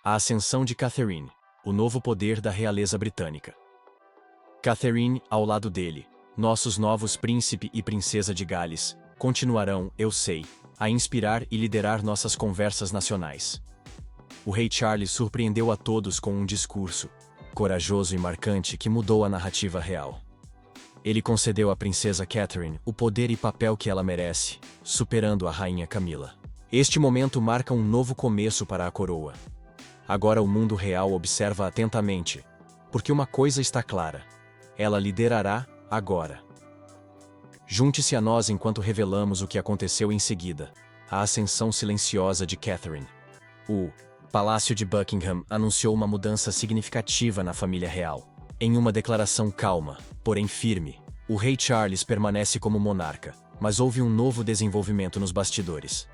A ascensão de Catherine, o novo poder da realeza britânica. Catherine, ao lado dele, nossos novos príncipe e princesa de Gales, continuarão, eu sei, a inspirar e liderar nossas conversas nacionais. O rei Charles surpreendeu a todos com um discurso, corajoso e marcante que mudou a narrativa real. Ele concedeu à princesa Catherine o poder e papel que ela merece, superando a rainha Camila. Este momento marca um novo começo para a coroa. Agora o mundo real observa atentamente, porque uma coisa está clara: ela liderará agora. Junte-se a nós enquanto revelamos o que aconteceu em seguida: a ascensão silenciosa de Catherine. O Palácio de Buckingham anunciou uma mudança significativa na família real. Em uma declaração calma, porém firme, o rei Charles permanece como monarca, mas houve um novo desenvolvimento nos bastidores.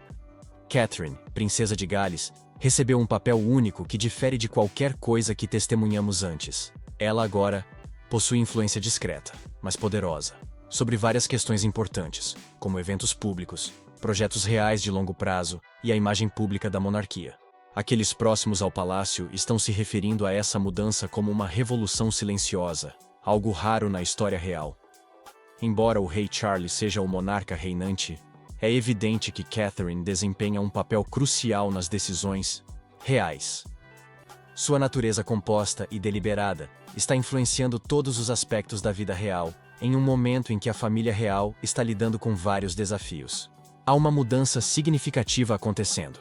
Catherine, princesa de Gales, recebeu um papel único que difere de qualquer coisa que testemunhamos antes. Ela agora possui influência discreta, mas poderosa, sobre várias questões importantes, como eventos públicos, projetos reais de longo prazo e a imagem pública da monarquia. Aqueles próximos ao palácio estão se referindo a essa mudança como uma revolução silenciosa, algo raro na história real. Embora o rei Charles seja o monarca reinante, é evidente que Catherine desempenha um papel crucial nas decisões reais. Sua natureza composta e deliberada está influenciando todos os aspectos da vida real, em um momento em que a família real está lidando com vários desafios. Há uma mudança significativa acontecendo.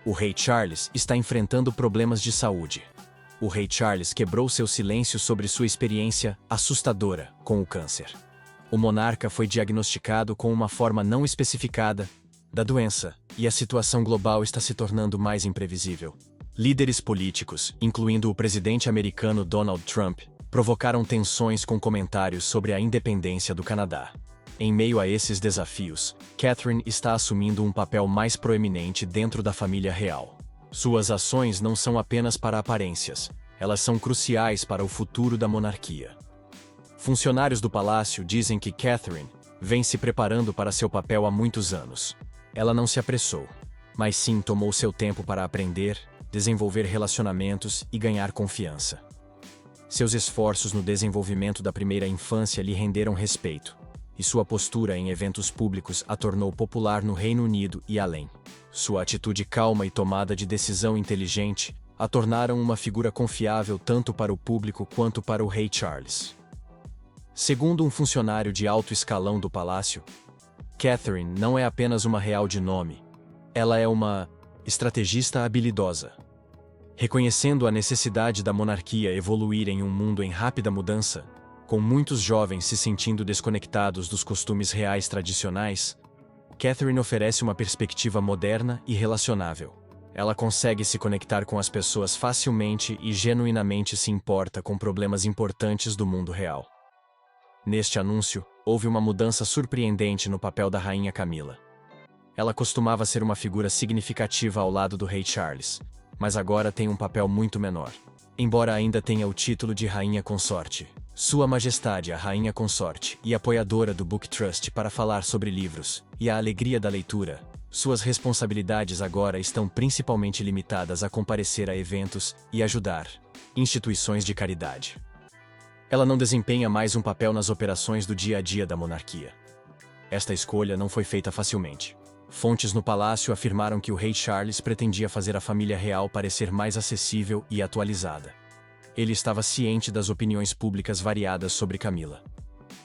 O rei Charles está enfrentando problemas de saúde. O rei Charles quebrou seu silêncio sobre sua experiência assustadora com o câncer. O monarca foi diagnosticado com uma forma não especificada da doença, e a situação global está se tornando mais imprevisível. Líderes políticos, incluindo o presidente americano Donald Trump, provocaram tensões com comentários sobre a independência do Canadá. Em meio a esses desafios, Catherine está assumindo um papel mais proeminente dentro da família real. Suas ações não são apenas para aparências, elas são cruciais para o futuro da monarquia. Funcionários do palácio dizem que Catherine vem se preparando para seu papel há muitos anos. Ela não se apressou, mas sim tomou seu tempo para aprender, desenvolver relacionamentos e ganhar confiança. Seus esforços no desenvolvimento da primeira infância lhe renderam respeito, e sua postura em eventos públicos a tornou popular no Reino Unido e além. Sua atitude calma e tomada de decisão inteligente a tornaram uma figura confiável tanto para o público quanto para o rei Charles. Segundo um funcionário de alto escalão do palácio, Catherine não é apenas uma real de nome, ela é uma estrategista habilidosa. Reconhecendo a necessidade da monarquia evoluir em um mundo em rápida mudança, com muitos jovens se sentindo desconectados dos costumes reais tradicionais, Catherine oferece uma perspectiva moderna e relacionável. Ela consegue se conectar com as pessoas facilmente e genuinamente se importa com problemas importantes do mundo real. Neste anúncio, houve uma mudança surpreendente no papel da rainha Camila. Ela costumava ser uma figura significativa ao lado do rei Charles, mas agora tem um papel muito menor. Embora ainda tenha o título de rainha consorte, Sua Majestade a Rainha Consorte e apoiadora do Book Trust para falar sobre livros e a alegria da leitura, suas responsabilidades agora estão principalmente limitadas a comparecer a eventos e ajudar instituições de caridade. Ela não desempenha mais um papel nas operações do dia a dia da monarquia. Esta escolha não foi feita facilmente. Fontes no palácio afirmaram que o rei Charles pretendia fazer a família real parecer mais acessível e atualizada. Ele estava ciente das opiniões públicas variadas sobre Camila.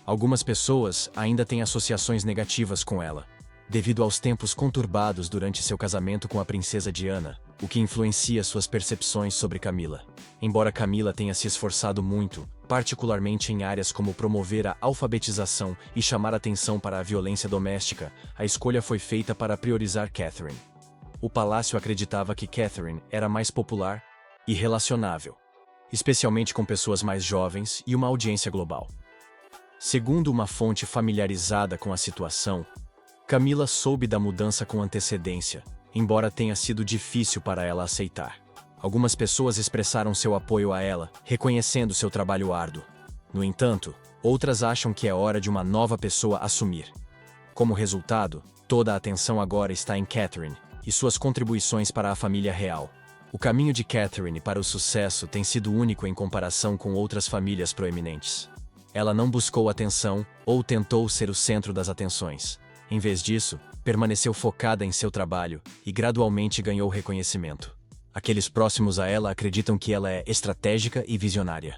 Algumas pessoas ainda têm associações negativas com ela, devido aos tempos conturbados durante seu casamento com a princesa Diana, o que influencia suas percepções sobre Camila. Embora Camila tenha se esforçado muito, particularmente em áreas como promover a alfabetização e chamar atenção para a violência doméstica, a escolha foi feita para priorizar Catherine. O palácio acreditava que Catherine era mais popular e relacionável, especialmente com pessoas mais jovens e uma audiência global. Segundo uma fonte familiarizada com a situação, Camila soube da mudança com antecedência, embora tenha sido difícil para ela aceitar. Algumas pessoas expressaram seu apoio a ela, reconhecendo seu trabalho árduo. No entanto, outras acham que é hora de uma nova pessoa assumir. Como resultado, toda a atenção agora está em Catherine e suas contribuições para a família real. O caminho de Catherine para o sucesso tem sido único em comparação com outras famílias proeminentes. Ela não buscou atenção ou tentou ser o centro das atenções. Em vez disso, permaneceu focada em seu trabalho e gradualmente ganhou reconhecimento. Aqueles próximos a ela acreditam que ela é estratégica e visionária.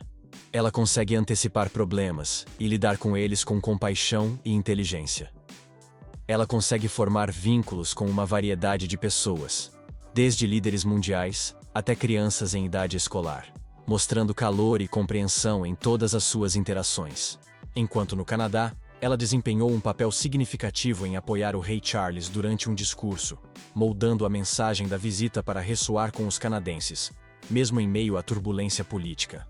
Ela consegue antecipar problemas e lidar com eles com compaixão e inteligência. Ela consegue formar vínculos com uma variedade de pessoas, desde líderes mundiais até crianças em idade escolar, mostrando calor e compreensão em todas as suas interações. Enquanto no Canadá, ela desempenhou um papel significativo em apoiar o rei Charles durante um discurso, moldando a mensagem da visita para ressoar com os canadenses, mesmo em meio à turbulência política.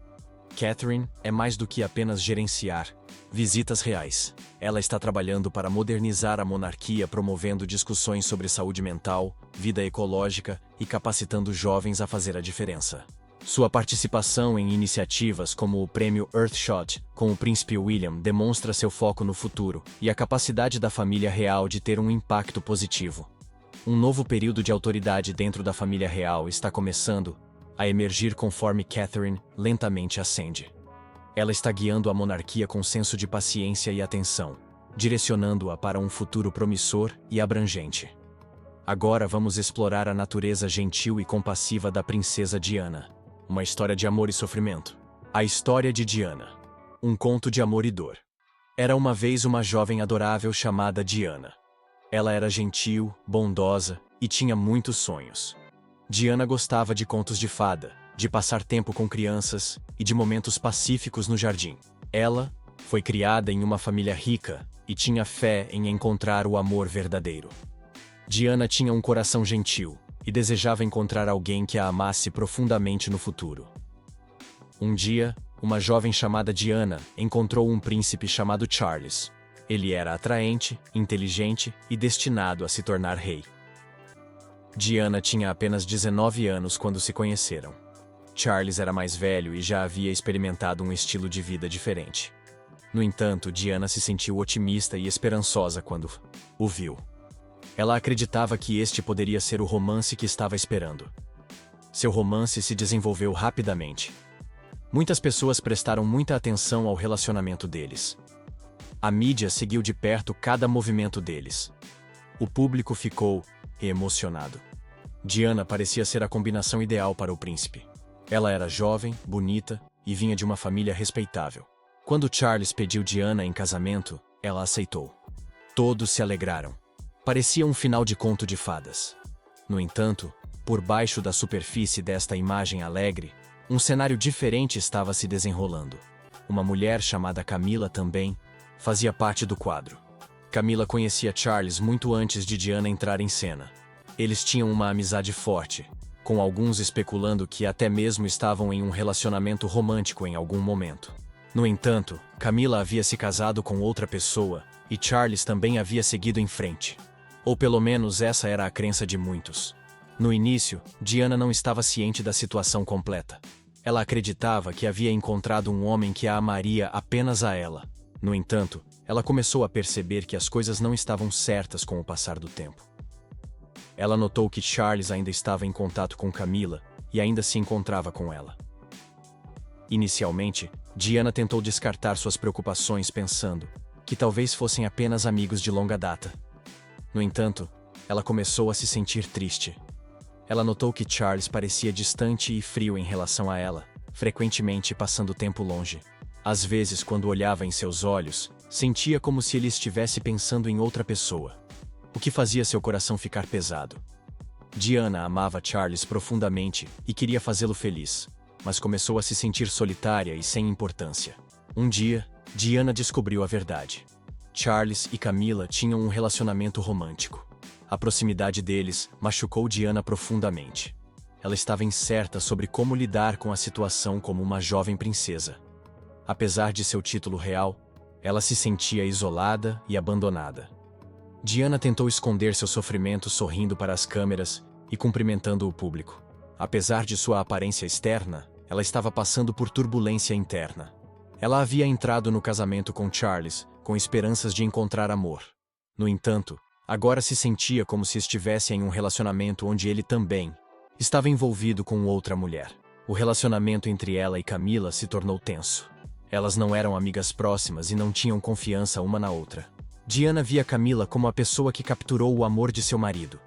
Catherine é mais do que apenas gerenciar visitas reais. Ela está trabalhando para modernizar a monarquia, promovendo discussões sobre saúde mental, vida ecológica e capacitando jovens a fazer a diferença. Sua participação em iniciativas como o Prêmio Earthshot com o Príncipe William demonstra seu foco no futuro e a capacidade da família real de ter um impacto positivo. Um novo período de autoridade dentro da família real está começando a emergir conforme Catherine lentamente ascende. Ela está guiando a monarquia com senso de paciência e atenção, direcionando-a para um futuro promissor e abrangente. Agora vamos explorar a natureza gentil e compassiva da princesa Diana. Uma história de amor e sofrimento. A história de Diana. Um conto de amor e dor. Era uma vez uma jovem adorável chamada Diana. Ela era gentil, bondosa e tinha muitos sonhos. Diana gostava de contos de fada, de passar tempo com crianças e de momentos pacíficos no jardim. Ela foi criada em uma família rica e tinha fé em encontrar o amor verdadeiro. Diana tinha um coração gentil e desejava encontrar alguém que a amasse profundamente no futuro. Um dia, uma jovem chamada Diana encontrou um príncipe chamado Charles. Ele era atraente, inteligente e destinado a se tornar rei. Diana tinha apenas 19 anos quando se conheceram. Charles era mais velho e já havia experimentado um estilo de vida diferente. No entanto, Diana se sentiu otimista e esperançosa quando o viu. Ela acreditava que este poderia ser o romance que estava esperando. Seu romance se desenvolveu rapidamente. Muitas pessoas prestaram muita atenção ao relacionamento deles. A mídia seguiu de perto cada movimento deles. O público ficou emocionado. Diana parecia ser a combinação ideal para o príncipe. Ela era jovem, bonita e vinha de uma família respeitável. Quando Charles pediu Diana em casamento, ela aceitou. Todos se alegraram. Parecia um final de conto de fadas. No entanto, por baixo da superfície desta imagem alegre, um cenário diferente estava se desenrolando. Uma mulher chamada Camila também fazia parte do quadro. Camila conhecia Charles muito antes de Diana entrar em cena. Eles tinham uma amizade forte, com alguns especulando que até mesmo estavam em um relacionamento romântico em algum momento. No entanto, Camila havia se casado com outra pessoa e Charles também havia seguido em frente. Ou pelo menos essa era a crença de muitos. No início, Diana não estava ciente da situação completa. Ela acreditava que havia encontrado um homem que a amaria apenas a ela. No entanto, ela começou a perceber que as coisas não estavam certas com o passar do tempo. Ela notou que Charles ainda estava em contato com Camila e ainda se encontrava com ela. Inicialmente, Diana tentou descartar suas preocupações pensando que talvez fossem apenas amigos de longa data. No entanto, ela começou a se sentir triste. Ela notou que Charles parecia distante e frio em relação a ela, frequentemente passando tempo longe. Às vezes, quando olhava em seus olhos, sentia como se ele estivesse pensando em outra pessoa, o que fazia seu coração ficar pesado. Diana amava Charles profundamente e queria fazê-lo feliz, mas começou a se sentir solitária e sem importância. Um dia, Diana descobriu a verdade. Charles e Camila tinham um relacionamento romântico. A proximidade deles machucou Diana profundamente. Ela estava incerta sobre como lidar com a situação como uma jovem princesa. Apesar de seu título real, ela se sentia isolada e abandonada. Diana tentou esconder seu sofrimento sorrindo para as câmeras e cumprimentando o público. Apesar de sua aparência externa, ela estava passando por turbulência interna. Ela havia entrado no casamento com Charles com esperanças de encontrar amor. No entanto, agora se sentia como se estivesse em um relacionamento onde ele também estava envolvido com outra mulher. O relacionamento entre ela e Camila se tornou tenso. Elas não eram amigas próximas e não tinham confiança uma na outra. Diana via Camila como a pessoa que capturou o amor de seu marido.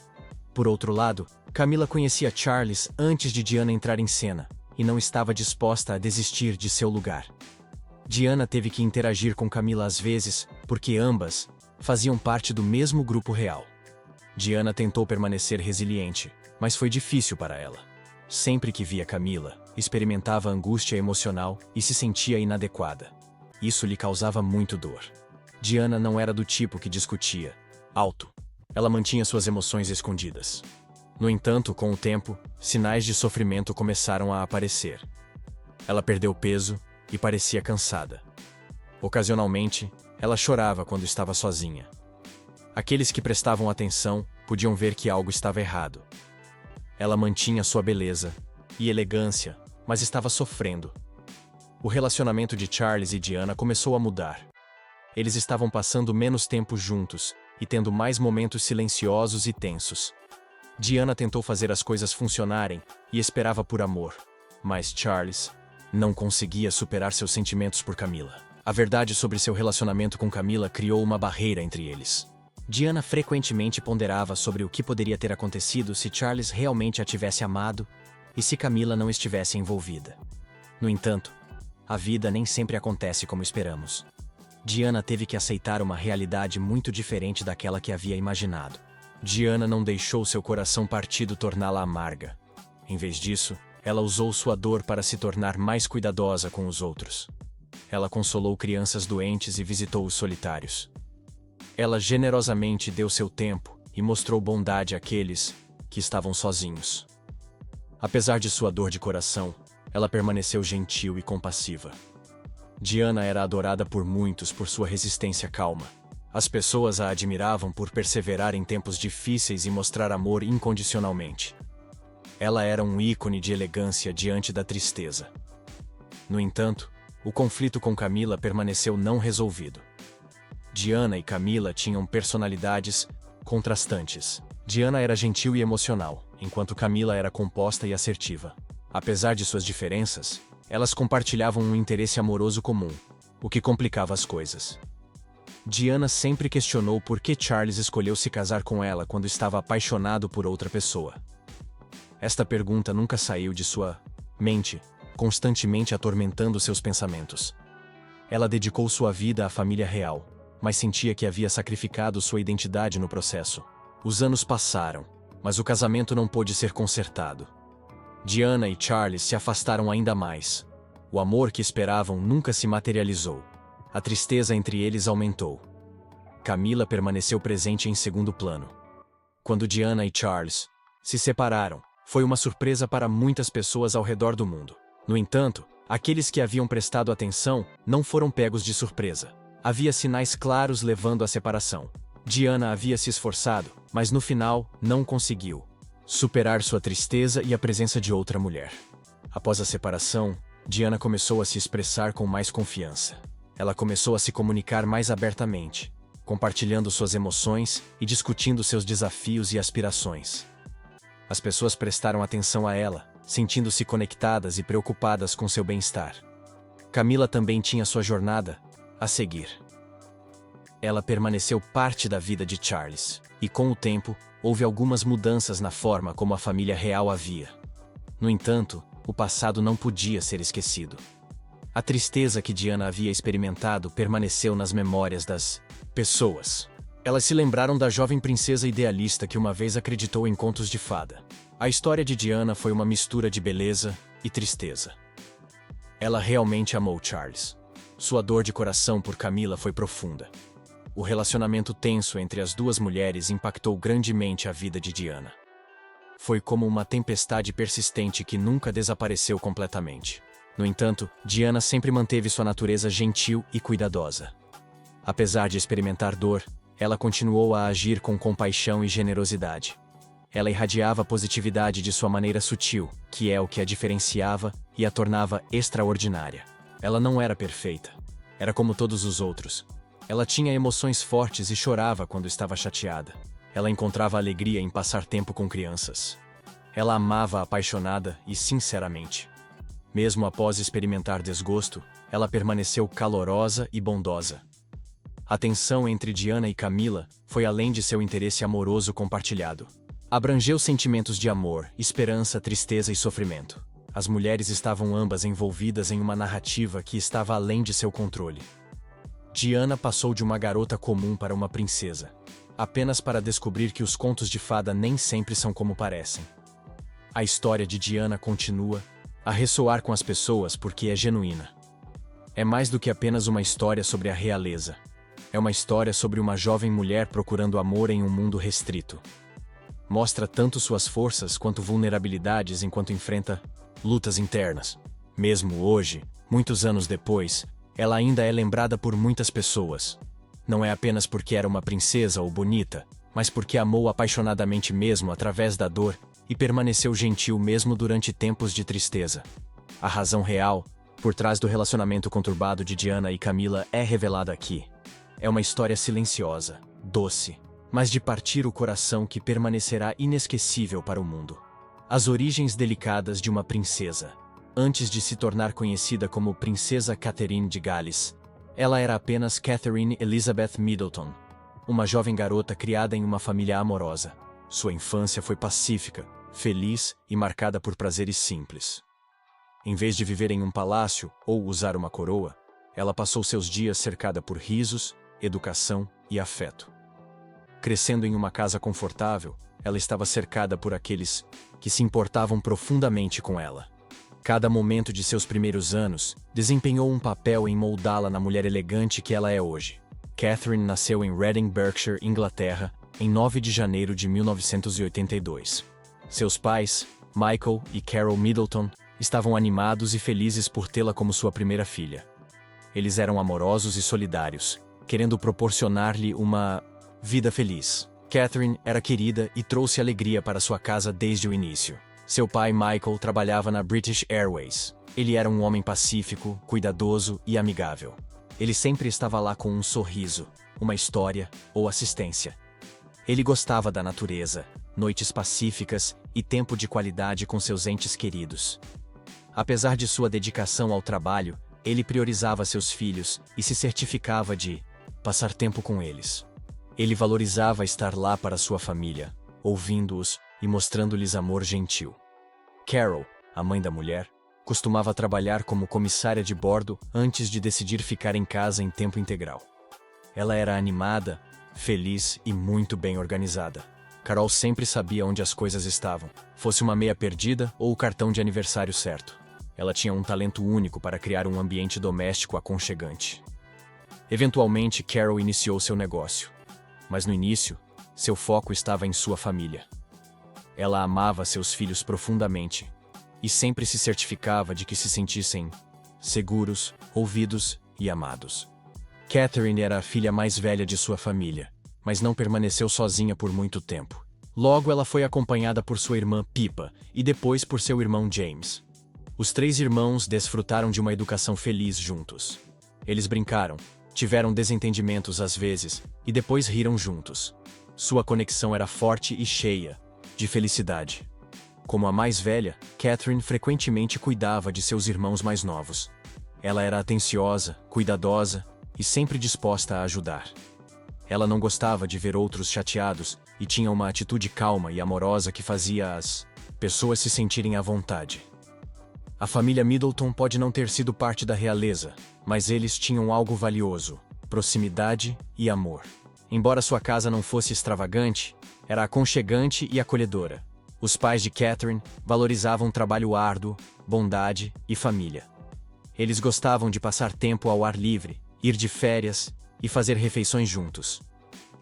Por outro lado, Camila conhecia Charles antes de Diana entrar em cena e não estava disposta a desistir de seu lugar. Diana teve que interagir com Camila às vezes, porque ambas faziam parte do mesmo grupo real. Diana tentou permanecer resiliente, mas foi difícil para ela. Sempre que via Camila, experimentava angústia emocional e se sentia inadequada. Isso lhe causava muito dor. Diana não era do tipo que discutia alto. Ela mantinha suas emoções escondidas. No entanto, com o tempo, sinais de sofrimento começaram a aparecer. Ela perdeu peso e parecia cansada. Ocasionalmente, ela chorava quando estava sozinha. Aqueles que prestavam atenção podiam ver que algo estava errado. Ela mantinha sua beleza e elegância, mas estava sofrendo. O relacionamento de Charles e Diana começou a mudar. Eles estavam passando menos tempo juntos e tendo mais momentos silenciosos e tensos. Diana tentou fazer as coisas funcionarem e esperava por amor, mas Charles não conseguia superar seus sentimentos por Camila. A verdade sobre seu relacionamento com Camila criou uma barreira entre eles. Diana frequentemente ponderava sobre o que poderia ter acontecido se Charles realmente a tivesse amado e se Camila não estivesse envolvida. No entanto, a vida nem sempre acontece como esperamos. Diana teve que aceitar uma realidade muito diferente daquela que havia imaginado. Diana não deixou seu coração partido torná-la amarga. Em vez disso, ela usou sua dor para se tornar mais cuidadosa com os outros. Ela consolou crianças doentes e visitou os solitários. Ela generosamente deu seu tempo e mostrou bondade àqueles que estavam sozinhos. Apesar de sua dor de coração, ela permaneceu gentil e compassiva. Diana era adorada por muitos por sua resistência calma. As pessoas a admiravam por perseverar em tempos difíceis e mostrar amor incondicionalmente. Ela era um ícone de elegância diante da tristeza. No entanto, o conflito com Camila permaneceu não resolvido. Diana e Camila tinham personalidades contrastantes. Diana era gentil e emocional, enquanto Camila era composta e assertiva. Apesar de suas diferenças, elas compartilhavam um interesse amoroso comum, o que complicava as coisas. Diana sempre questionou por que Charles escolheu se casar com ela quando estava apaixonado por outra pessoa. Esta pergunta nunca saiu de sua mente, constantemente atormentando seus pensamentos. Ela dedicou sua vida à família real, mas sentia que havia sacrificado sua identidade no processo. Os anos passaram, mas o casamento não pôde ser consertado. Diana e Charles se afastaram ainda mais. O amor que esperavam nunca se materializou. A tristeza entre eles aumentou. Camila permaneceu presente em segundo plano. Quando Diana e Charles se separaram, foi uma surpresa para muitas pessoas ao redor do mundo. No entanto, aqueles que haviam prestado atenção não foram pegos de surpresa. Havia sinais claros levando à separação. Diana havia se esforçado, mas no final não conseguiu superar sua tristeza e a presença de outra mulher. Após a separação, Diana começou a se expressar com mais confiança. Ela começou a se comunicar mais abertamente, compartilhando suas emoções e discutindo seus desafios e aspirações. As pessoas prestaram atenção a ela, sentindo-se conectadas e preocupadas com seu bem-estar. Camila também tinha sua jornada a seguir. Ela permaneceu parte da vida de Charles, e com o tempo, houve algumas mudanças na forma como a família real a via. No entanto, o passado não podia ser esquecido. A tristeza que Diana havia experimentado permaneceu nas memórias das pessoas. Elas se lembraram da jovem princesa idealista que uma vez acreditou em contos de fada. A história de Diana foi uma mistura de beleza e tristeza. Ela realmente amou Charles. Sua dor de coração por Camila foi profunda. O relacionamento tenso entre as duas mulheres impactou grandemente a vida de Diana. Foi como uma tempestade persistente que nunca desapareceu completamente. No entanto, Diana sempre manteve sua natureza gentil e cuidadosa. Apesar de experimentar dor, ela continuou a agir com compaixão e generosidade. Ela irradiava a positividade de sua maneira sutil, que é o que a diferenciava e a tornava extraordinária. Ela não era perfeita. Era como todos os outros. Ela tinha emoções fortes e chorava quando estava chateada. Ela encontrava alegria em passar tempo com crianças. Ela amava apaixonada e sinceramente. Mesmo após experimentar desgosto, ela permaneceu calorosa e bondosa. A tensão entre Diana e Camila foi além de seu interesse amoroso compartilhado. Abrangeu sentimentos de amor, esperança, tristeza e sofrimento. As mulheres estavam ambas envolvidas em uma narrativa que estava além de seu controle. Diana passou de uma garota comum para uma princesa, apenas para descobrir que os contos de fada nem sempre são como parecem. A história de Diana continua a ressoar com as pessoas porque é genuína. É mais do que apenas uma história sobre a realeza. É uma história sobre uma jovem mulher procurando amor em um mundo restrito. Mostra tanto suas forças quanto vulnerabilidades enquanto enfrenta lutas internas. Mesmo hoje, muitos anos depois, ela ainda é lembrada por muitas pessoas. Não é apenas porque era uma princesa ou bonita, mas porque amou apaixonadamente mesmo através da dor e permaneceu gentil mesmo durante tempos de tristeza. A razão real por trás do relacionamento conturbado de Diana e Camila é revelada aqui. É uma história silenciosa, doce, mas de partir o coração que permanecerá inesquecível para o mundo. As origens delicadas de uma princesa. Antes de se tornar conhecida como Princesa Catherine de Gales, ela era apenas Catherine Elizabeth Middleton, uma jovem garota criada em uma família amorosa. Sua infância foi pacífica, feliz e marcada por prazeres simples. Em vez de viver em um palácio ou usar uma coroa, ela passou seus dias cercada por risos, educação e afeto. Crescendo em uma casa confortável, ela estava cercada por aqueles que se importavam profundamente com ela. Cada momento de seus primeiros anos desempenhou um papel em moldá-la na mulher elegante que ela é hoje. Catherine nasceu em Reading, Berkshire, Inglaterra, em 9 de janeiro de 1982. Seus pais, Michael e Carol Middleton, estavam animados e felizes por tê-la como sua primeira filha. Eles eram amorosos e solidários, querendo proporcionar-lhe uma vida feliz. Catherine era querida e trouxe alegria para sua casa desde o início. Seu pai, Michael, trabalhava na British Airways. Ele era um homem pacífico, cuidadoso e amigável. Ele sempre estava lá com um sorriso, uma história ou assistência. Ele gostava da natureza, noites pacíficas e tempo de qualidade com seus entes queridos. Apesar de sua dedicação ao trabalho, ele priorizava seus filhos e se certificava de passar tempo com eles. Ele valorizava estar lá para sua família, ouvindo-os e mostrando-lhes amor gentil. Carol, a mãe da mulher, costumava trabalhar como comissária de bordo antes de decidir ficar em casa em tempo integral. Ela era animada, feliz e muito bem organizada. Carol sempre sabia onde as coisas estavam, fosse uma meia perdida ou o cartão de aniversário certo. Ela tinha um talento único para criar um ambiente doméstico aconchegante. Eventualmente, Carol iniciou seu negócio. Mas no início, seu foco estava em sua família. Ela amava seus filhos profundamente e sempre se certificava de que se sentissem seguros, ouvidos e amados. Catherine era a filha mais velha de sua família, mas não permaneceu sozinha por muito tempo. Logo, ela foi acompanhada por sua irmã Pippa e depois por seu irmão James. Os três irmãos desfrutaram de uma educação feliz juntos. Eles brincaram, tiveram desentendimentos às vezes e depois riram juntos. Sua conexão era forte e cheia de felicidade. Como a mais velha, Catherine frequentemente cuidava de seus irmãos mais novos. Ela era atenciosa, cuidadosa e sempre disposta a ajudar. Ela não gostava de ver outros chateados e tinha uma atitude calma e amorosa que fazia as pessoas se sentirem à vontade. A família Middleton pode não ter sido parte da realeza, mas eles tinham algo valioso: proximidade e amor. Embora sua casa não fosse extravagante, era aconchegante e acolhedora. Os pais de Catherine valorizavam trabalho árduo, bondade e família. Eles gostavam de passar tempo ao ar livre, ir de férias e fazer refeições juntos.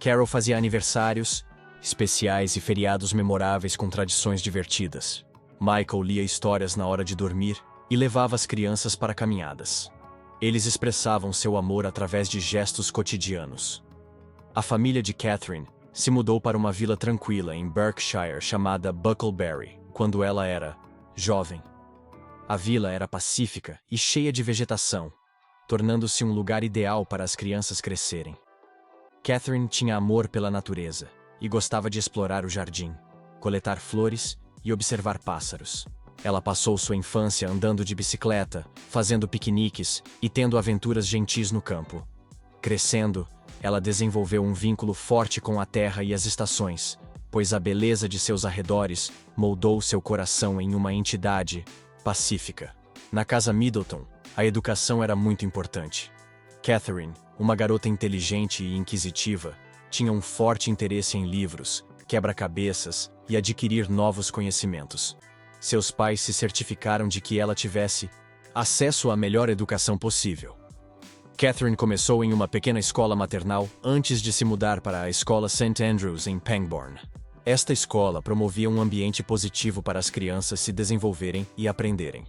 Carol fazia aniversários especiais e feriados memoráveis com tradições divertidas. Michael lia histórias na hora de dormir e levava as crianças para caminhadas. Eles expressavam seu amor através de gestos cotidianos. A família de Catherine se mudou para uma vila tranquila em Berkshire chamada Bucklebury, quando ela era jovem. A vila era pacífica e cheia de vegetação, tornando-se um lugar ideal para as crianças crescerem. Catherine tinha amor pela natureza e gostava de explorar o jardim, coletar flores e observar pássaros. Ela passou sua infância andando de bicicleta, fazendo piqueniques e tendo aventuras gentis no campo. Crescendo, ela desenvolveu um vínculo forte com a terra e as estações, pois a beleza de seus arredores moldou seu coração em uma entidade pacífica. Na casa Middleton, a educação era muito importante. Catherine, uma garota inteligente e inquisitiva, tinha um forte interesse em livros, quebra-cabeças e adquirir novos conhecimentos. Seus pais se certificaram de que ela tivesse acesso à melhor educação possível. Catherine começou em uma pequena escola maternal antes de se mudar para a escola St. Andrews em Pangbourne. Esta escola promovia um ambiente positivo para as crianças se desenvolverem e aprenderem.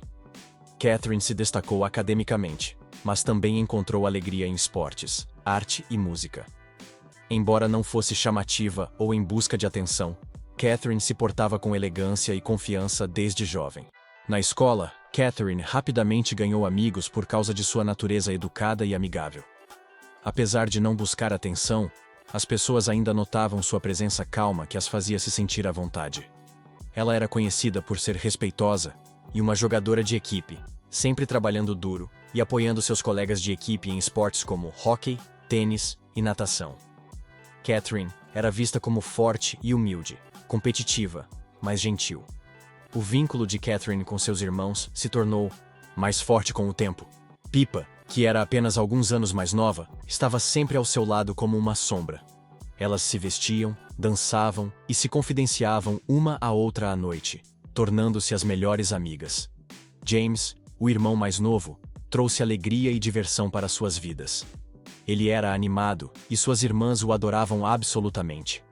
Catherine se destacou academicamente, mas também encontrou alegria em esportes, arte e música. Embora não fosse chamativa ou em busca de atenção, Catherine se portava com elegância e confiança desde jovem. Na escola, Catherine rapidamente ganhou amigos por causa de sua natureza educada e amigável. Apesar de não buscar atenção, as pessoas ainda notavam sua presença calma que as fazia se sentir à vontade. Ela era conhecida por ser respeitosa e uma jogadora de equipe, sempre trabalhando duro e apoiando seus colegas de equipe em esportes como hóquei, tênis e natação. Catherine era vista como forte e humilde, competitiva, mas gentil. O vínculo de Catherine com seus irmãos se tornou mais forte com o tempo. Pippa, que era apenas alguns anos mais nova, estava sempre ao seu lado como uma sombra. Elas se vestiam, dançavam e se confidenciavam uma à outra à noite, tornando-se as melhores amigas. James, o irmão mais novo, trouxe alegria e diversão para suas vidas. Ele era animado e suas irmãs o adoravam absolutamente.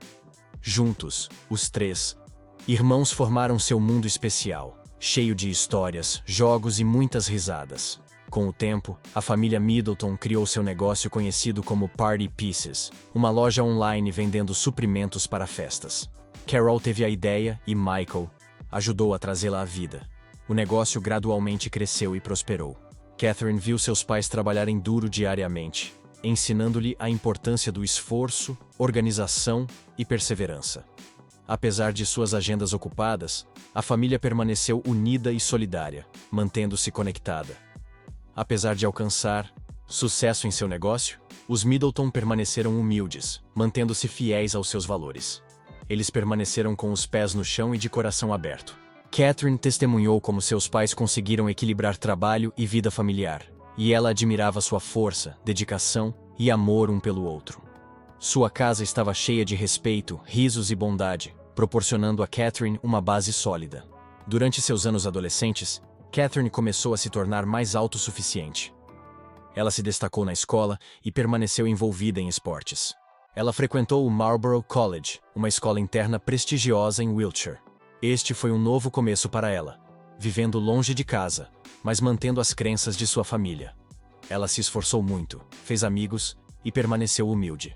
Juntos, os três irmãos formaram seu mundo especial, cheio de histórias, jogos e muitas risadas. Com o tempo, a família Middleton criou seu negócio conhecido como Party Pieces, uma loja online vendendo suprimentos para festas. Carol teve a ideia e Michael ajudou a trazê-la à vida. O negócio gradualmente cresceu e prosperou. Catherine viu seus pais trabalharem duro diariamente, ensinando-lhe a importância do esforço, organização e perseverança. Apesar de suas agendas ocupadas, a família permaneceu unida e solidária, mantendo-se conectada. Apesar de alcançar sucesso em seu negócio, os Middleton permaneceram humildes, mantendo-se fiéis aos seus valores. Eles permaneceram com os pés no chão e de coração aberto. Catherine testemunhou como seus pais conseguiram equilibrar trabalho e vida familiar, e ela admirava sua força, dedicação e amor um pelo outro. Sua casa estava cheia de respeito, risos e bondade, proporcionando a Catherine uma base sólida. Durante seus anos adolescentes, Catherine começou a se tornar mais autossuficiente. Ela se destacou na escola e permaneceu envolvida em esportes. Ela frequentou o Marlborough College, uma escola interna prestigiosa em Wiltshire. Este foi um novo começo para ela, vivendo longe de casa, mas mantendo as crenças de sua família. Ela se esforçou muito, fez amigos e permaneceu humilde.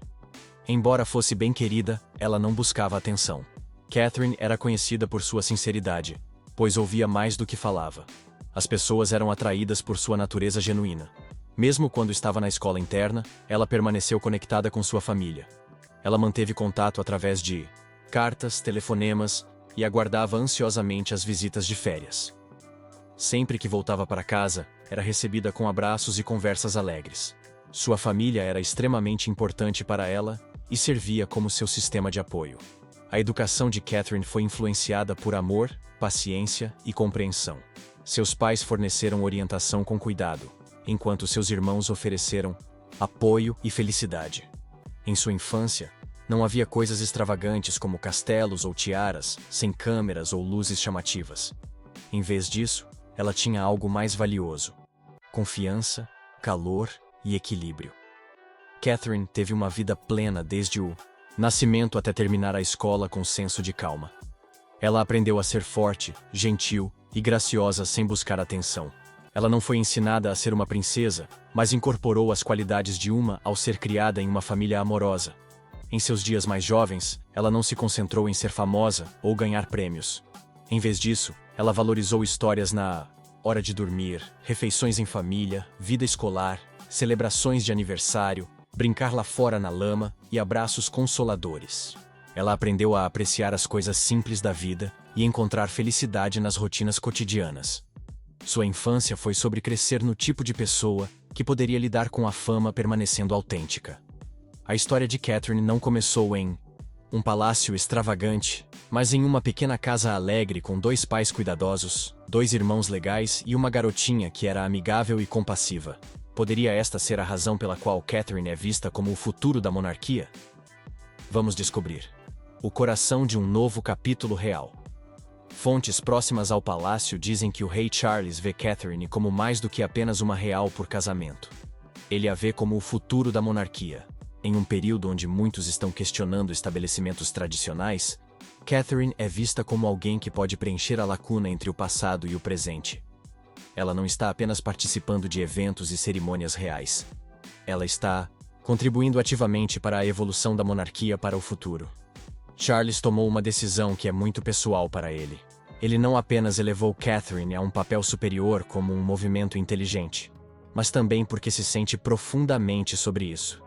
Embora fosse bem querida, ela não buscava atenção. Catherine era conhecida por sua sinceridade, pois ouvia mais do que falava. As pessoas eram atraídas por sua natureza genuína. Mesmo quando estava na escola interna, ela permaneceu conectada com sua família. Ela manteve contato através de cartas, telefonemas e aguardava ansiosamente as visitas de férias. Sempre que voltava para casa, era recebida com abraços e conversas alegres. Sua família era extremamente importante para ela e servia como seu sistema de apoio. A educação de Catherine foi influenciada por amor, paciência e compreensão. Seus pais forneceram orientação com cuidado, enquanto seus irmãos ofereceram apoio e felicidade. Em sua infância, não havia coisas extravagantes como castelos ou tiaras, sem câmeras ou luzes chamativas. Em vez disso, ela tinha algo mais valioso: confiança, calor e equilíbrio. Catherine teve uma vida plena desde o nascimento até terminar a escola com senso de calma. Ela aprendeu a ser forte, gentil e graciosa sem buscar atenção. Ela não foi ensinada a ser uma princesa, mas incorporou as qualidades de uma ao ser criada em uma família amorosa. Em seus dias mais jovens, ela não se concentrou em ser famosa ou ganhar prêmios. Em vez disso, ela valorizou histórias na hora de dormir, refeições em família, vida escolar, celebrações de aniversário, brincar lá fora na lama e abraços consoladores. Ela aprendeu a apreciar as coisas simples da vida e encontrar felicidade nas rotinas cotidianas. Sua infância foi sobre crescer no tipo de pessoa que poderia lidar com a fama permanecendo autêntica. A história de Catherine não começou em um palácio extravagante, mas em uma pequena casa alegre com 2 pais cuidadosos, 2 irmãos legais e uma garotinha que era amigável e compassiva. Poderia esta ser a razão pela qual Catherine é vista como o futuro da monarquia? Vamos descobrir. O coração de um novo capítulo real. Fontes próximas ao palácio dizem que o rei Charles vê Catherine como mais do que apenas uma real por casamento. Ele a vê como o futuro da monarquia. Em um período onde muitos estão questionando estabelecimentos tradicionais, Catherine é vista como alguém que pode preencher a lacuna entre o passado e o presente. Ela não está apenas participando de eventos e cerimônias reais. Ela está contribuindo ativamente para a evolução da monarquia para o futuro. Charles tomou uma decisão que é muito pessoal para ele. Ele não apenas elevou Catherine a um papel superior como um movimento inteligente, mas também porque se sente profundamente sobre isso.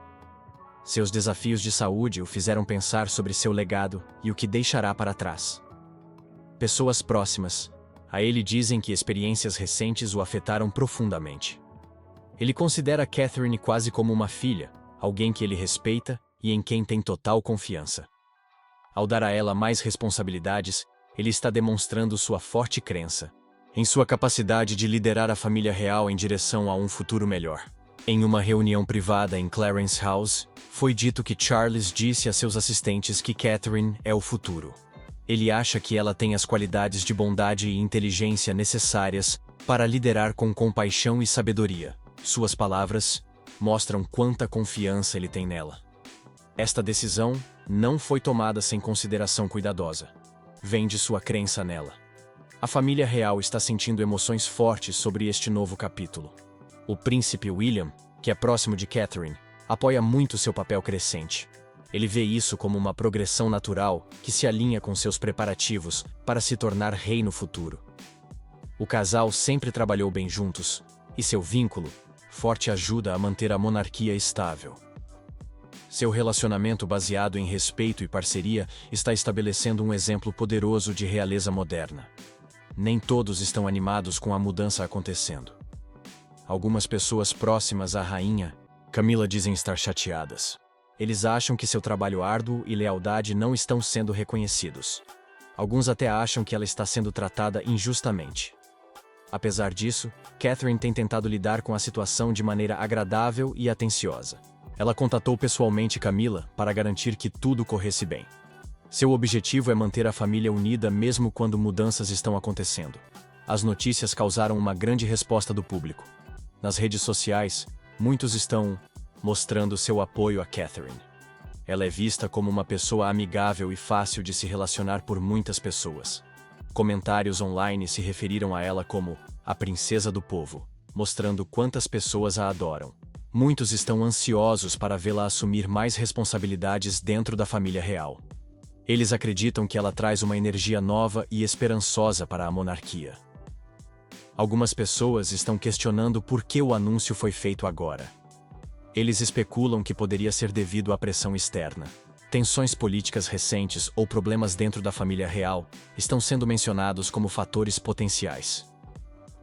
Seus desafios de saúde o fizeram pensar sobre seu legado e o que deixará para trás. Pessoas próximas a ele dizem que experiências recentes o afetaram profundamente. Ele considera Catherine quase como uma filha, alguém que ele respeita e em quem tem total confiança. Ao dar a ela mais responsabilidades, ele está demonstrando sua forte crença em sua capacidade de liderar a família real em direção a um futuro melhor. Em uma reunião privada em Clarence House, foi dito que Charles disse a seus assistentes que Catherine é o futuro. Ele acha que ela tem as qualidades de bondade e inteligência necessárias para liderar com compaixão e sabedoria. Suas palavras mostram quanta confiança ele tem nela. Esta decisão não foi tomada sem consideração cuidadosa. Vem de sua crença nela. A família real está sentindo emoções fortes sobre este novo capítulo. O príncipe William, que é próximo de Catherine, apoia muito seu papel crescente. Ele vê isso como uma progressão natural que se alinha com seus preparativos para se tornar rei no futuro. O casal sempre trabalhou bem juntos, e seu vínculo forte ajuda a manter a monarquia estável. Seu relacionamento baseado em respeito e parceria está estabelecendo um exemplo poderoso de realeza moderna. Nem todos estão animados com a mudança acontecendo. Algumas pessoas próximas à rainha, Camila, dizem estar chateadas. Eles acham que seu trabalho árduo e lealdade não estão sendo reconhecidos. Alguns até acham que ela está sendo tratada injustamente. Apesar disso, Catherine tem tentado lidar com a situação de maneira agradável e atenciosa. Ela contatou pessoalmente Camila para garantir que tudo corresse bem. Seu objetivo é manter a família unida mesmo quando mudanças estão acontecendo. As notícias causaram uma grande resposta do público. Nas redes sociais, muitos estão mostrando seu apoio a Catherine. Ela é vista como uma pessoa amigável e fácil de se relacionar por muitas pessoas. Comentários online se referiram a ela como a princesa do povo, mostrando quantas pessoas a adoram. Muitos estão ansiosos para vê-la assumir mais responsabilidades dentro da família real. Eles acreditam que ela traz uma energia nova e esperançosa para a monarquia. Algumas pessoas estão questionando por que o anúncio foi feito agora. Eles especulam que poderia ser devido à pressão externa. Tensões políticas recentes ou problemas dentro da família real estão sendo mencionados como fatores potenciais.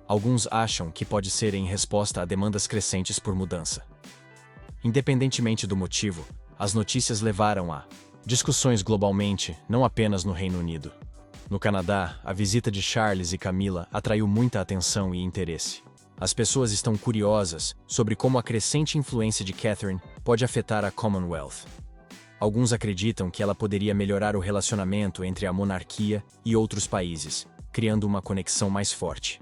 Alguns acham que pode ser em resposta a demandas crescentes por mudança. Independentemente do motivo, as notícias levaram a discussões globalmente, não apenas no Reino Unido. No Canadá, a visita de Charles e Camila atraiu muita atenção e interesse. As pessoas estão curiosas sobre como a crescente influência de Catherine pode afetar a Commonwealth. Alguns acreditam que ela poderia melhorar o relacionamento entre a monarquia e outros países, criando uma conexão mais forte.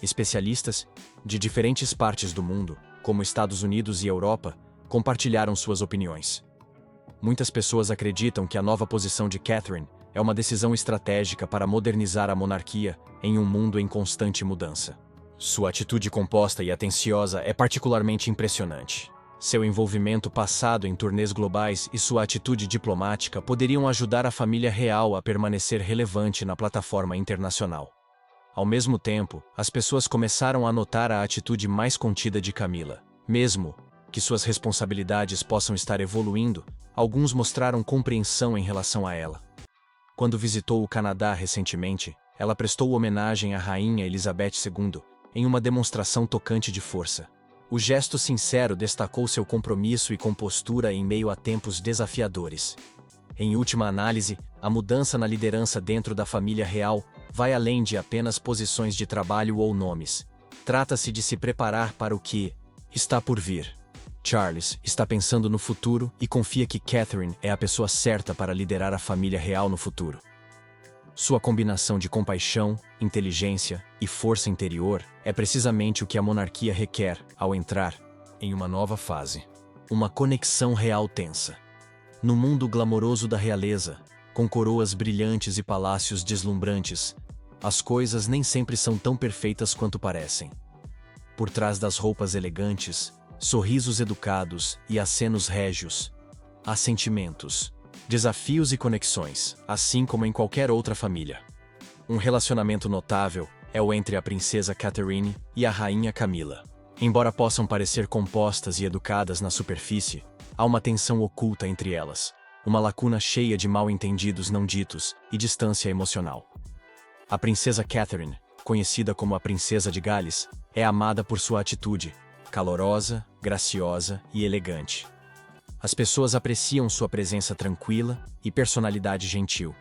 Especialistas de diferentes partes do mundo, como Estados Unidos e Europa, compartilharam suas opiniões. Muitas pessoas acreditam que a nova posição de Catherine é uma decisão estratégica para modernizar a monarquia em um mundo em constante mudança. Sua atitude composta e atenciosa é particularmente impressionante. Seu envolvimento passado em turnês globais e sua atitude diplomática poderiam ajudar a família real a permanecer relevante na plataforma internacional. Ao mesmo tempo, as pessoas começaram a notar a atitude mais contida de Camila. Mesmo que suas responsabilidades possam estar evoluindo, alguns mostraram compreensão em relação a ela. Quando visitou o Canadá recentemente, ela prestou homenagem à Rainha Elizabeth II em uma demonstração tocante de força. O gesto sincero destacou seu compromisso e compostura em meio a tempos desafiadores. Em última análise, a mudança na liderança dentro da família real vai além de apenas posições de trabalho ou nomes. Trata-se de se preparar para o que está por vir. Charles está pensando no futuro e confia que Catherine é a pessoa certa para liderar a família real no futuro. Sua combinação de compaixão, inteligência e força interior é precisamente o que a monarquia requer ao entrar em uma nova fase. Uma conexão real tensa. No mundo glamouroso da realeza, com coroas brilhantes e palácios deslumbrantes, as coisas nem sempre são tão perfeitas quanto parecem. Por trás das roupas elegantes, sorrisos educados e acenos régios, há sentimentos, desafios e conexões, assim como em qualquer outra família. Um relacionamento notável é o entre a princesa Catherine e a rainha Camila. Embora possam parecer compostas e educadas na superfície, há uma tensão oculta entre elas, uma lacuna cheia de mal-entendidos não ditos e distância emocional. A princesa Catherine, conhecida como a Princesa de Gales, é amada por sua atitude, calorosa, graciosa e elegante. As pessoas apreciam sua presença tranquila e personalidade gentil.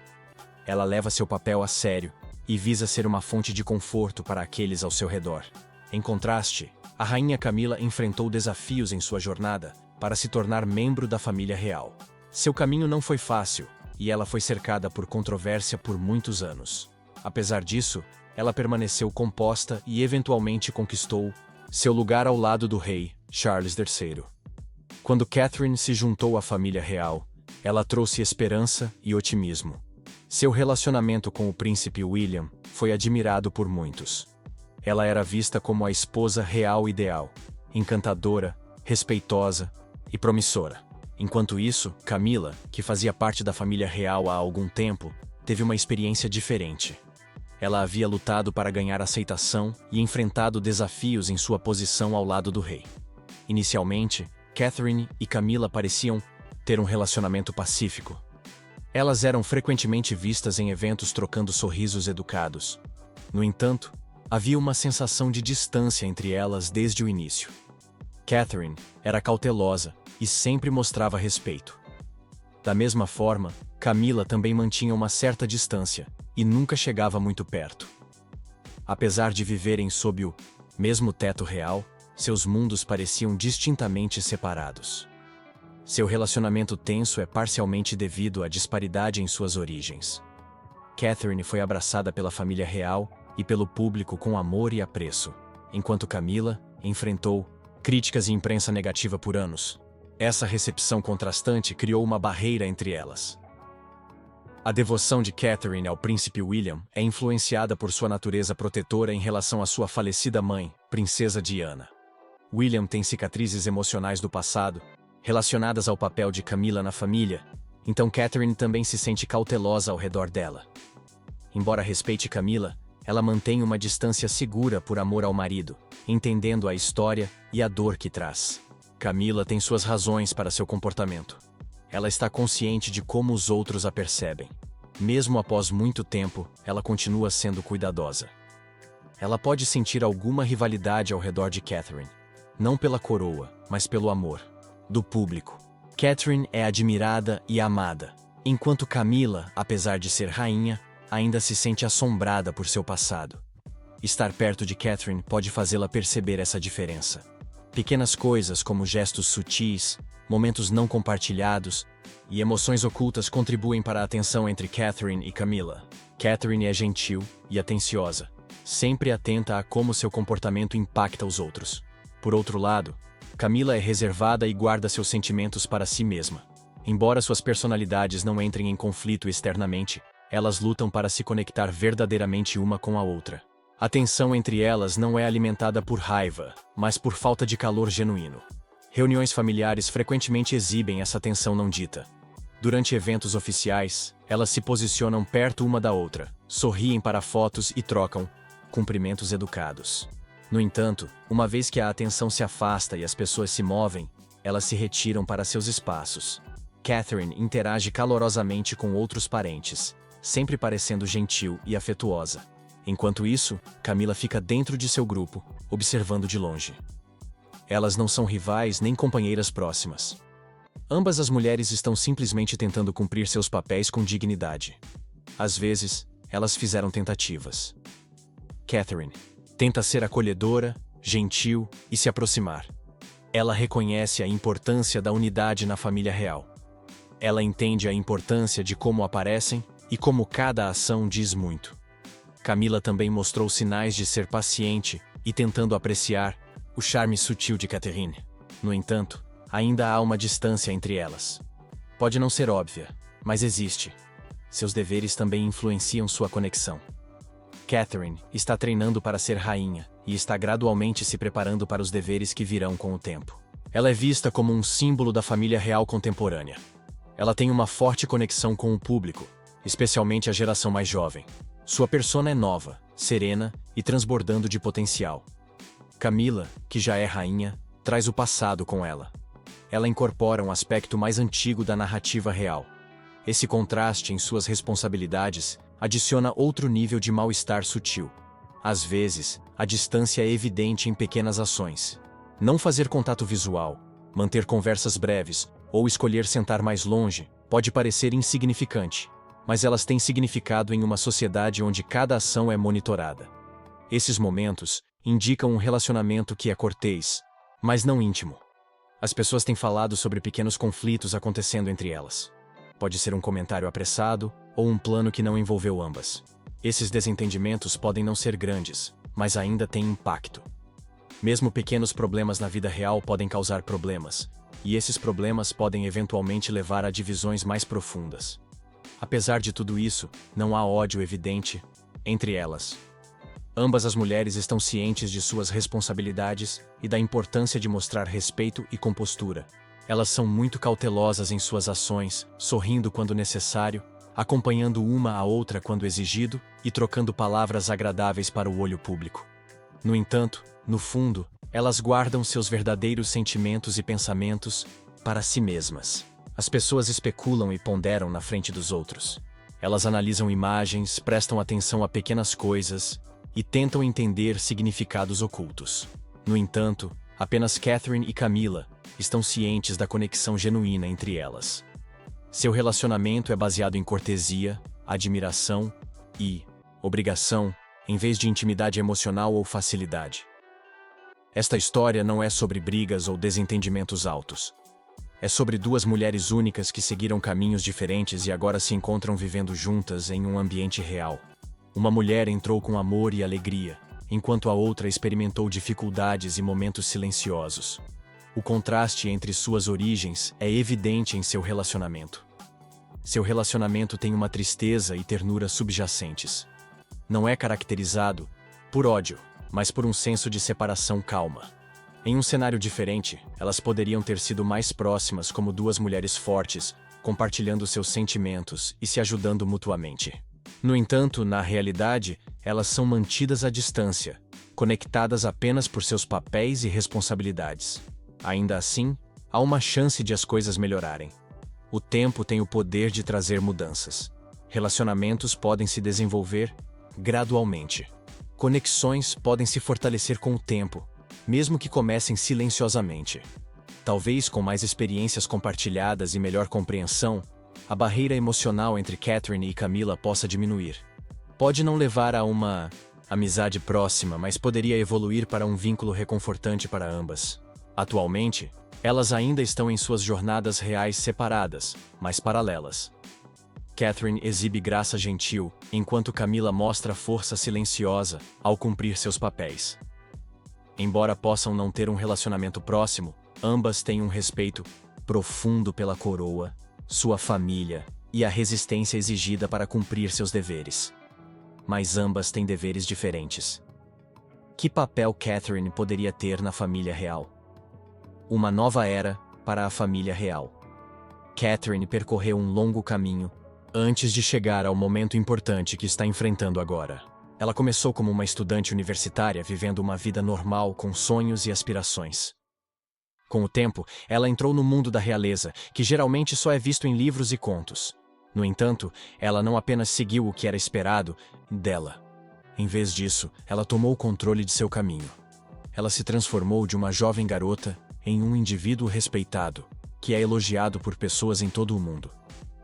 Ela leva seu papel a sério e visa ser uma fonte de conforto para aqueles ao seu redor. Em contraste, a rainha Camila enfrentou desafios em sua jornada para se tornar membro da família real. Seu caminho não foi fácil e ela foi cercada por controvérsia por muitos anos. Apesar disso, ela permaneceu composta e eventualmente conquistou seu lugar ao lado do rei, Charles III. Quando Catherine se juntou à família real, ela trouxe esperança e otimismo. Seu relacionamento com o príncipe William foi admirado por muitos. Ela era vista como a esposa real ideal, encantadora, respeitosa e promissora. Enquanto isso, Camila, que fazia parte da família real há algum tempo, teve uma experiência diferente. Ela havia lutado para ganhar aceitação e enfrentado desafios em sua posição ao lado do rei. Inicialmente, Catherine e Camila pareciam ter um relacionamento pacífico. Elas eram frequentemente vistas em eventos trocando sorrisos educados. No entanto, havia uma sensação de distância entre elas desde o início. Catherine era cautelosa e sempre mostrava respeito. Da mesma forma, Camila também mantinha uma certa distância e nunca chegava muito perto. Apesar de viverem sob o mesmo teto real, seus mundos pareciam distintamente separados. Seu relacionamento tenso é parcialmente devido à disparidade em suas origens. Catherine foi abraçada pela família real e pelo público com amor e apreço, enquanto Camila enfrentou críticas e imprensa negativa por anos. Essa recepção contrastante criou uma barreira entre elas. A devoção de Catherine ao príncipe William é influenciada por sua natureza protetora em relação à sua falecida mãe, Princesa Diana. William tem cicatrizes emocionais do passado, relacionadas ao papel de Camila na família, então Catherine também se sente cautelosa ao redor dela. Embora respeite Camila, ela mantém uma distância segura por amor ao marido, entendendo a história e a dor que traz. Camila tem suas razões para seu comportamento. Ela está consciente de como os outros a percebem. Mesmo após muito tempo, ela continua sendo cuidadosa. Ela pode sentir alguma rivalidade ao redor de Catherine, não pela coroa, mas pelo amor do público. Catherine é admirada e amada, enquanto Camila, apesar de ser rainha, ainda se sente assombrada por seu passado. Estar perto de Catherine pode fazê-la perceber essa diferença. Pequenas coisas como gestos sutis, momentos não compartilhados e emoções ocultas contribuem para a tensão entre Catherine e Camila. Catherine é gentil e atenciosa, sempre atenta a como seu comportamento impacta os outros. Por outro lado, Camila é reservada e guarda seus sentimentos para si mesma. Embora suas personalidades não entrem em conflito externamente, elas lutam para se conectar verdadeiramente uma com a outra. A tensão entre elas não é alimentada por raiva, mas por falta de calor genuíno. Reuniões familiares frequentemente exibem essa tensão não dita. Durante eventos oficiais, elas se posicionam perto uma da outra, sorriem para fotos e trocam cumprimentos educados. No entanto, uma vez que a atenção se afasta e as pessoas se movem, elas se retiram para seus espaços. Catherine interage calorosamente com outros parentes, sempre parecendo gentil e afetuosa. Enquanto isso, Camila fica dentro de seu grupo, observando de longe. Elas não são rivais nem companheiras próximas. Ambas as mulheres estão simplesmente tentando cumprir seus papéis com dignidade. Às vezes, elas fizeram tentativas. Catherine tenta ser acolhedora, gentil e se aproximar. Ela reconhece a importância da unidade na família real. Ela entende a importância de como aparecem e como cada ação diz muito. Camila também mostrou sinais de ser paciente e tentando apreciar o charme sutil de Catherine. No entanto, ainda há uma distância entre elas. Pode não ser óbvia, mas existe. Seus deveres também influenciam sua conexão. Catherine está treinando para ser rainha e está gradualmente se preparando para os deveres que virão com o tempo. Ela é vista como um símbolo da família real contemporânea. Ela tem uma forte conexão com o público, especialmente a geração mais jovem. Sua persona é nova, serena e transbordando de potencial. Camila, que já é rainha, traz o passado com ela. Ela incorpora um aspecto mais antigo da narrativa real. Esse contraste em suas responsabilidades adiciona outro nível de mal-estar sutil. Às vezes, a distância é evidente em pequenas ações. Não fazer contato visual, manter conversas breves ou escolher sentar mais longe pode parecer insignificante, mas elas têm significado em uma sociedade onde cada ação é monitorada. Esses momentos indicam um relacionamento que é cortês, mas não íntimo. As pessoas têm falado sobre pequenos conflitos acontecendo entre elas. Pode ser um comentário apressado ou um plano que não envolveu ambas. Esses desentendimentos podem não ser grandes, mas ainda têm impacto. Mesmo pequenos problemas na vida real podem causar problemas, e esses problemas podem eventualmente levar a divisões mais profundas. Apesar de tudo isso, não há ódio evidente entre elas. Ambas as mulheres estão cientes de suas responsabilidades e da importância de mostrar respeito e compostura. Elas são muito cautelosas em suas ações, sorrindo quando necessário, acompanhando uma a outra quando exigido e trocando palavras agradáveis para o olho público. No entanto, no fundo, elas guardam seus verdadeiros sentimentos e pensamentos para si mesmas. As pessoas especulam e ponderam na frente dos outros. Elas analisam imagens, prestam atenção a pequenas coisas e tentam entender significados ocultos. No entanto, apenas Catherine e Camila estão cientes da conexão genuína entre elas. Seu relacionamento é baseado em cortesia, admiração e obrigação, em vez de intimidade emocional ou facilidade. Esta história não é sobre brigas ou desentendimentos altos. É sobre duas mulheres únicas que seguiram caminhos diferentes e agora se encontram vivendo juntas em um ambiente real. Uma mulher entrou com amor e alegria, enquanto a outra experimentou dificuldades e momentos silenciosos. O contraste entre suas origens é evidente em seu relacionamento. Seu relacionamento tem uma tristeza e ternura subjacentes. Não é caracterizado por ódio, mas por um senso de separação calma. Em um cenário diferente, elas poderiam ter sido mais próximas como duas mulheres fortes, compartilhando seus sentimentos e se ajudando mutuamente. No entanto, na realidade, elas são mantidas à distância, conectadas apenas por seus papéis e responsabilidades. Ainda assim, há uma chance de as coisas melhorarem. O tempo tem o poder de trazer mudanças. Relacionamentos podem se desenvolver gradualmente. Conexões podem se fortalecer com o tempo, mesmo que comecem silenciosamente. Talvez com mais experiências compartilhadas e melhor compreensão, a barreira emocional entre Catherine e Camila possa diminuir. Pode não levar a uma amizade próxima, mas poderia evoluir para um vínculo reconfortante para ambas. Atualmente, elas ainda estão em suas jornadas reais separadas, mas paralelas. Catherine exibe graça gentil, enquanto Camila mostra força silenciosa ao cumprir seus papéis. Embora possam não ter um relacionamento próximo, ambas têm um respeito profundo pela coroa, sua família e a resistência exigida para cumprir seus deveres. Mas ambas têm deveres diferentes. Que papel Catherine poderia ter na família real? Uma nova era para a família real. Catherine percorreu um longo caminho antes de chegar ao momento importante que está enfrentando agora. Ela começou como uma estudante universitária vivendo uma vida normal com sonhos e aspirações. Com o tempo, ela entrou no mundo da realeza, que geralmente só é visto em livros e contos. No entanto, ela não apenas seguiu o que era esperado dela. Em vez disso, ela tomou o controle de seu caminho. Ela se transformou de uma jovem garota em um indivíduo respeitado, que é elogiado por pessoas em todo o mundo.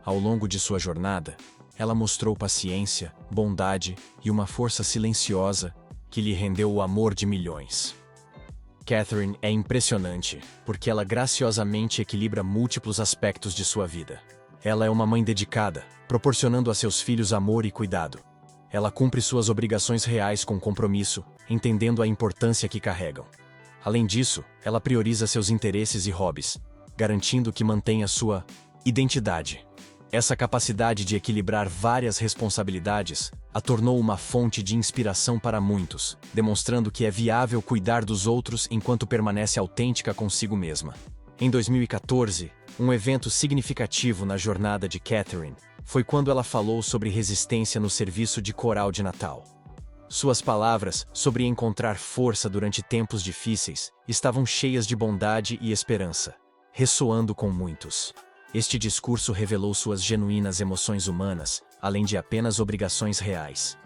Ao longo de sua jornada, ela mostrou paciência, bondade e uma força silenciosa que lhe rendeu o amor de milhões. Catherine é impressionante, porque ela graciosamente equilibra múltiplos aspectos de sua vida. Ela é uma mãe dedicada, proporcionando a seus filhos amor e cuidado. Ela cumpre suas obrigações reais com compromisso, entendendo a importância que carregam. Além disso, ela prioriza seus interesses e hobbies, garantindo que mantenha sua identidade. Essa capacidade de equilibrar várias responsabilidades a tornou uma fonte de inspiração para muitos, demonstrando que é viável cuidar dos outros enquanto permanece autêntica consigo mesma. Em 2014, um evento significativo na jornada de Catherine foi quando ela falou sobre resistência no serviço de coral de Natal. Suas palavras sobre encontrar força durante tempos difíceis estavam cheias de bondade e esperança, ressoando com muitos. Este discurso revelou suas genuínas emoções humanas, além de apenas obrigações reais.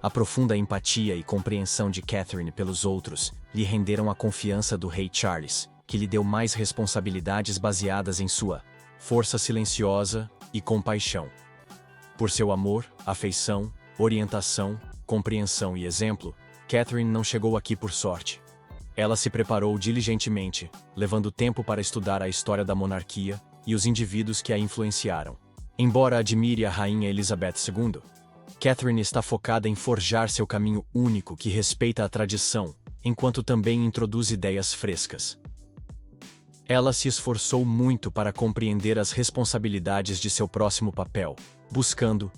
A profunda empatia e compreensão de Catherine pelos outros lhe renderam a confiança do rei Charles, que lhe deu mais responsabilidades baseadas em sua força silenciosa e compaixão. Por seu amor, afeição, orientação, compreensão e exemplo, Catherine não chegou aqui por sorte. Ela se preparou diligentemente, levando tempo para estudar a história da monarquia e os indivíduos que a influenciaram. Embora admire a rainha Elizabeth II, Catherine está focada em forjar seu caminho único que respeita a tradição, enquanto também introduz ideias frescas. Ela se esforçou muito para compreender as responsabilidades de seu próximo papel, buscando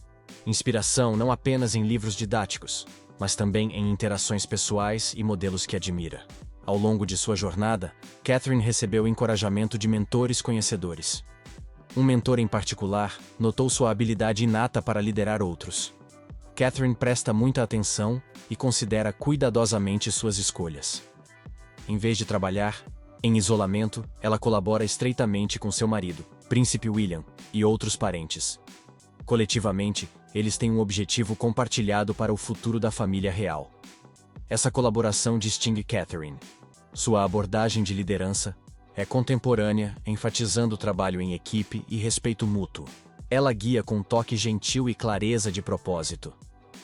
inspiração não apenas em livros didáticos, mas também em interações pessoais e modelos que admira. Ao longo de sua jornada, Catherine recebeu encorajamento de mentores conhecedores. Um mentor em particular notou sua habilidade inata para liderar outros. Catherine presta muita atenção e considera cuidadosamente suas escolhas. Em vez de trabalhar em isolamento, ela colabora estreitamente com seu marido, Príncipe William, e outros parentes. Coletivamente, eles têm um objetivo compartilhado para o futuro da família real. Essa colaboração distingue Catherine. Sua abordagem de liderança é contemporânea, enfatizando o trabalho em equipe e respeito mútuo. Ela guia com um toque gentil e clareza de propósito.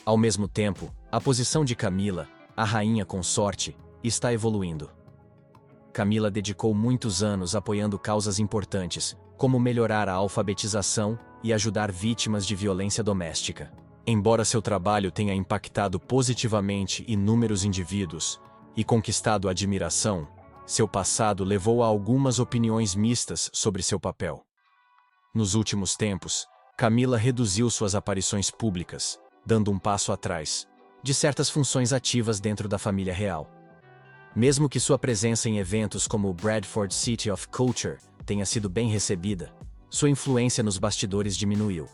Ao mesmo tempo, a posição de Camila, a rainha consorte, está evoluindo. Camila dedicou muitos anos apoiando causas importantes, como melhorar a alfabetização e ajudar vítimas de violência doméstica. Embora seu trabalho tenha impactado positivamente inúmeros indivíduos e conquistado admiração, seu passado levou a algumas opiniões mistas sobre seu papel. Nos últimos tempos, Camila reduziu suas aparições públicas, dando um passo atrás de certas funções ativas dentro da família real. Mesmo que sua presença em eventos como o Bradford City of Culture tenha sido bem recebida, sua influência nos bastidores diminuiu.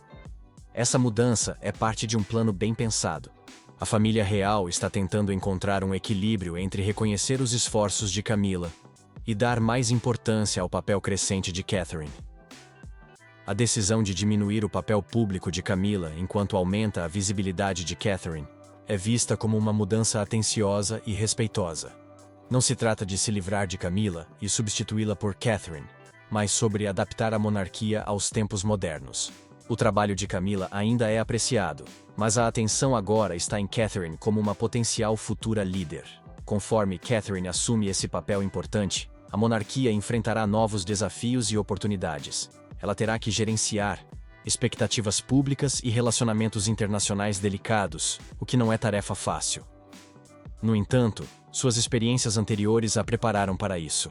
Essa mudança é parte de um plano bem pensado. A família real está tentando encontrar um equilíbrio entre reconhecer os esforços de Camila e dar mais importância ao papel crescente de Catherine. A decisão de diminuir o papel público de Camila enquanto aumenta a visibilidade de Catherine é vista como uma mudança atenciosa e respeitosa. Não se trata de se livrar de Camila e substituí-la por Catherine, mas sobre adaptar a monarquia aos tempos modernos. O trabalho de Camila ainda é apreciado, mas a atenção agora está em Catherine como uma potencial futura líder. Conforme Catherine assume esse papel importante, a monarquia enfrentará novos desafios e oportunidades. Ela terá que gerenciar expectativas públicas e relacionamentos internacionais delicados, o que não é tarefa fácil. No entanto, suas experiências anteriores a prepararam para isso.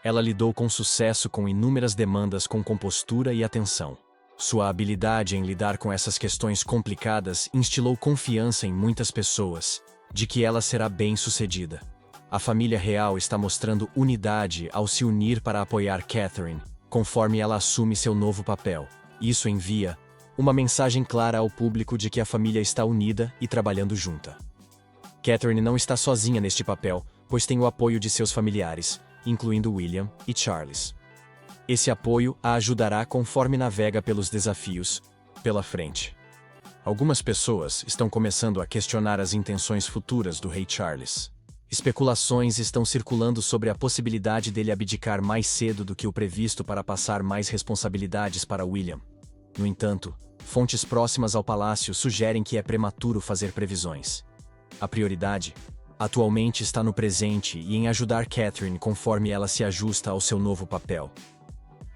Ela lidou com sucesso com inúmeras demandas com compostura e atenção. Sua habilidade em lidar com essas questões complicadas instilou confiança em muitas pessoas, de que ela será bem-sucedida. A família real está mostrando unidade ao se unir para apoiar Catherine, conforme ela assume seu novo papel. Isso envia uma mensagem clara ao público de que a família está unida e trabalhando junta. Catherine não está sozinha neste papel, pois tem o apoio de seus familiares, incluindo William e Charles. Esse apoio a ajudará conforme navega pelos desafios pela frente. Algumas pessoas estão começando a questionar as intenções futuras do rei Charles. Especulações estão circulando sobre a possibilidade dele abdicar mais cedo do que o previsto para passar mais responsabilidades para William. No entanto, fontes próximas ao palácio sugerem que é prematuro fazer previsões. A prioridade, atualmente, está no presente e em ajudar Catherine conforme ela se ajusta ao seu novo papel.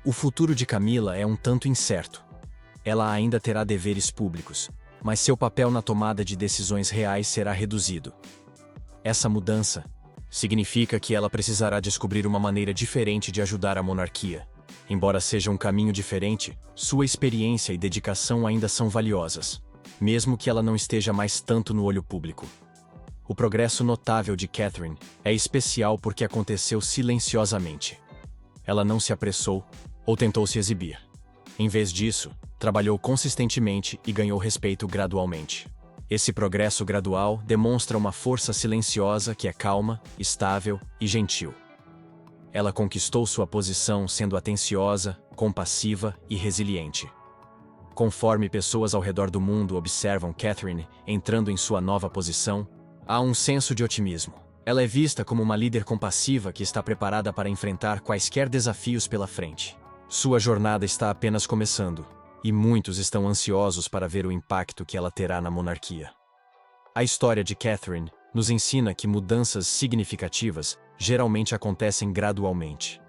O futuro de Camila é um tanto incerto. Ela ainda terá deveres públicos, mas seu papel na tomada de decisões reais será reduzido. Essa mudança significa que ela precisará descobrir uma maneira diferente de ajudar a monarquia. Embora seja um caminho diferente, sua experiência e dedicação ainda são valiosas, mesmo que ela não esteja mais tanto no olho público. O progresso notável de Catherine é especial porque aconteceu silenciosamente. Ela não se apressou ou tentou se exibir. Em vez disso, trabalhou consistentemente e ganhou respeito gradualmente. Esse progresso gradual demonstra uma força silenciosa que é calma, estável e gentil. Ela conquistou sua posição sendo atenciosa, compassiva e resiliente. Conforme pessoas ao redor do mundo observam Catherine entrando em sua nova posição, há um senso de otimismo. Ela é vista como uma líder compassiva que está preparada para enfrentar quaisquer desafios pela frente. Sua jornada está apenas começando, e muitos estão ansiosos para ver o impacto que ela terá na monarquia. A história de Catherine nos ensina que mudanças significativas geralmente acontecem gradualmente.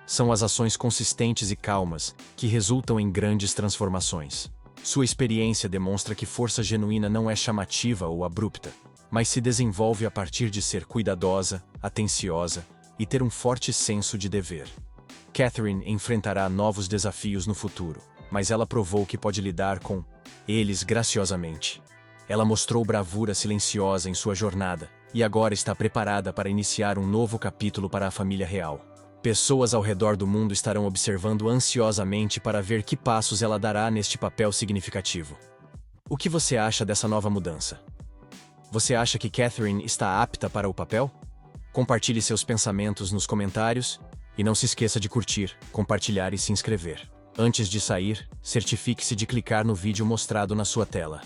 São as ações consistentes e calmas que resultam em grandes transformações. Sua experiência demonstra que força genuína não é chamativa ou abrupta, mas se desenvolve a partir de ser cuidadosa, atenciosa e ter um forte senso de dever. Catherine enfrentará novos desafios no futuro, mas ela provou que pode lidar com eles graciosamente. Ela mostrou bravura silenciosa em sua jornada e agora está preparada para iniciar um novo capítulo para a família real. Pessoas ao redor do mundo estarão observando ansiosamente para ver que passos ela dará neste papel significativo. O que você acha dessa nova mudança? Você acha que Catherine está apta para o papel? Compartilhe seus pensamentos nos comentários e não se esqueça de curtir, compartilhar e se inscrever. Antes de sair, certifique-se de clicar no vídeo mostrado na sua tela.